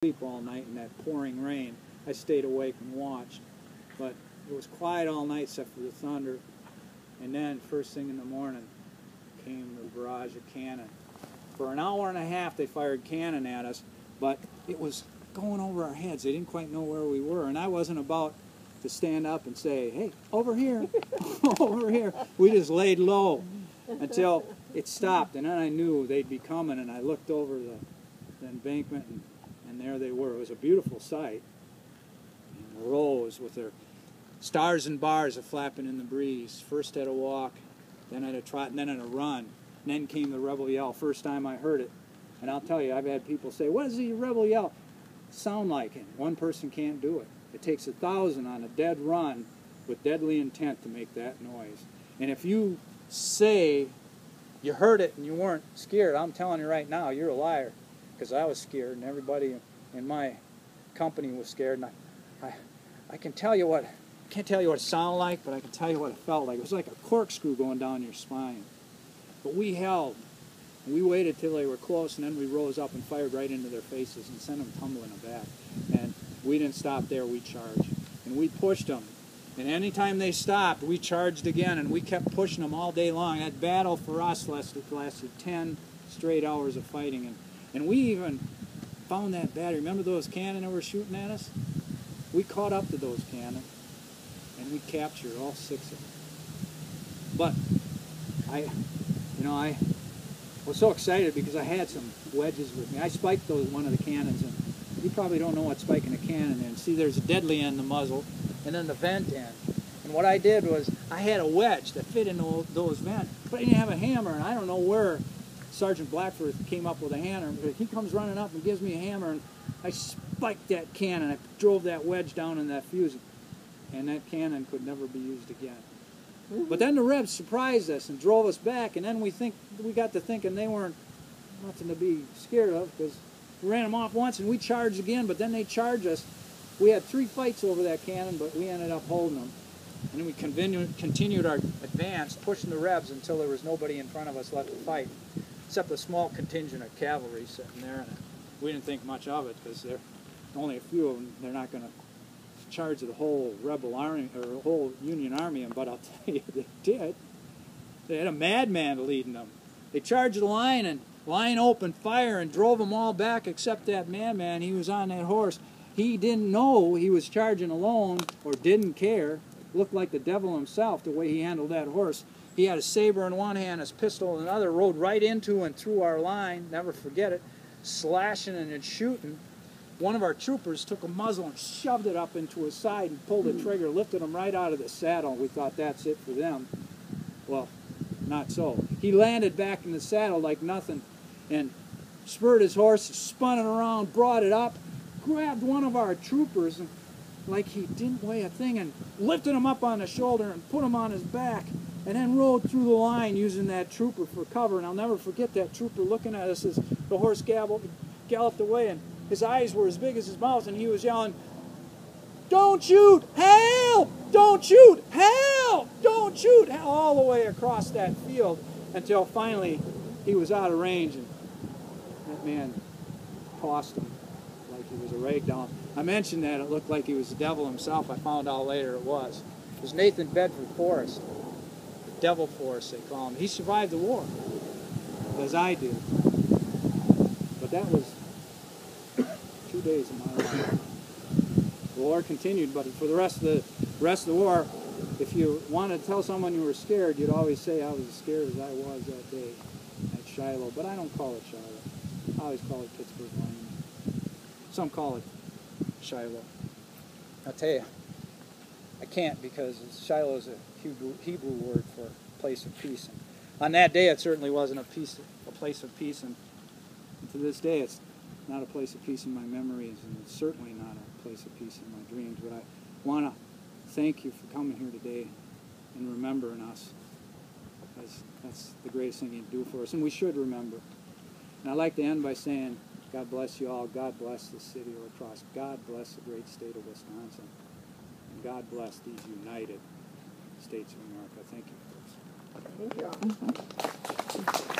Sleep all night in that pouring rain. I stayed awake and watched, but it was quiet all night except for the thunder. And then first thing in the morning came the barrage of cannon. For an hour and a half they fired cannon at us, but it was going over our heads. They didn't quite know where we were, and I wasn't about to stand up and say, "Hey, over here, over here." We just laid low until it stopped, and then I knew they'd be coming, and I looked over the embankment, and there they were. It was a beautiful sight. And the rows with their stars and bars a-flapping in the breeze. First at a walk, then at a trot, and then at a run. And then came the rebel yell, first time I heard it. And I'll tell you, I've had people say, "What does the rebel yell sound like?" And one person can't do it. It takes 1,000 on a dead run with deadly intent to make that noise. And if you say you heard it and you weren't scared, I'm telling you right now, you're a liar. Because I was scared, and everybody in my company was scared. And I can tell you what, I can't tell you what it sounded like, but I can tell you what it felt like. It was like a corkscrew going down your spine. But we held. And we waited till they were close, and then we rose up and fired right into their faces and sent them tumbling back. And we didn't stop there, we charged. And we pushed them. And anytime they stopped, we charged again, and we kept pushing them all day long. That battle for us lasted 10 straight hours of fighting. And we even found that battery. Remember those cannon that were shooting at us? We caught up to those cannon, and we captured all 6 of them. But I was so excited because I had some wedges with me. I spiked one of the cannons, and you probably don't know what spiking a cannon is. See, there's a deadly end, the muzzle, and then the vent end. And what I did was I had a wedge that fit into those vents, but I didn't have a hammer, and I don't know where Sergeant Blackford came up with a hammer. He comes running up and gives me a hammer, and I spiked that cannon. I drove that wedge down in that fuse, and that cannon could never be used again. But then the Rebs surprised us and drove us back, and then we got to thinking they weren't nothing to be scared of, because we ran them off once and we charged again, but then they charged us. We had 3 fights over that cannon, but we ended up holding them. And then we continued our advance, pushing the Rebs until there was nobody in front of us left to fight, except a small contingent of cavalry sitting there. And we didn't think much of it because there are only a few of them. They're not going to charge the whole rebel army or the whole Union army. But I'll tell you, they did. They had a madman leading them. They charged the line, and line opened fire and drove them all back except that madman. He was on that horse. He didn't know he was charging alone, or didn't care. It looked like the devil himself the way he handled that horse. He had a saber in one hand, his pistol in another, rode right into and through our line, never forget it, slashing and shooting. One of our troopers took a muzzle and shoved it up into his side and pulled the trigger, lifted him right out of the saddle. We thought that's it for them. Well, not so. He landed back in the saddle like nothing and spurred his horse, spun it around, brought it up, grabbed one of our troopers and, like he didn't weigh a thing, and lifted him up on the shoulder and put him on his back, and then rode through the line using that trooper for cover. And I'll never forget that trooper looking at us as the horse galloped away, and his eyes were as big as his mouth, and he was yelling, "Don't shoot! Help! Don't shoot! Help! Don't shoot!" all the way across that field until finally he was out of range, and that man tossed him like he was a rag doll. I mentioned that it looked like he was the devil himself. I found out later it was. It was Nathan Bedford Forrest. The Devil Forrest, they call him. He survived the war, as I did. But that was 2 days of my life. The war continued, but for the rest of the war, if you wanted to tell someone you were scared, you'd always say, "I was as scared as I was that day at Shiloh." But I don't call it Shiloh. I always call it Pittsburgh Monument. Some call it Shiloh. I'll tell you, I can't, because Shiloh is a Hebrew word for place of peace. And on that day, it certainly wasn't a place of peace, and to this day, it's not a place of peace in my memories, and it's certainly not a place of peace in my dreams. But I want to thank you for coming here today and remembering us, because that's the greatest thing you can do for us, and we should remember. And I'd like to end by saying, God bless you all. God bless the city of La Crosse. God bless the great state of Wisconsin. And God bless these United States of America. Thank you, folks. Thank you all.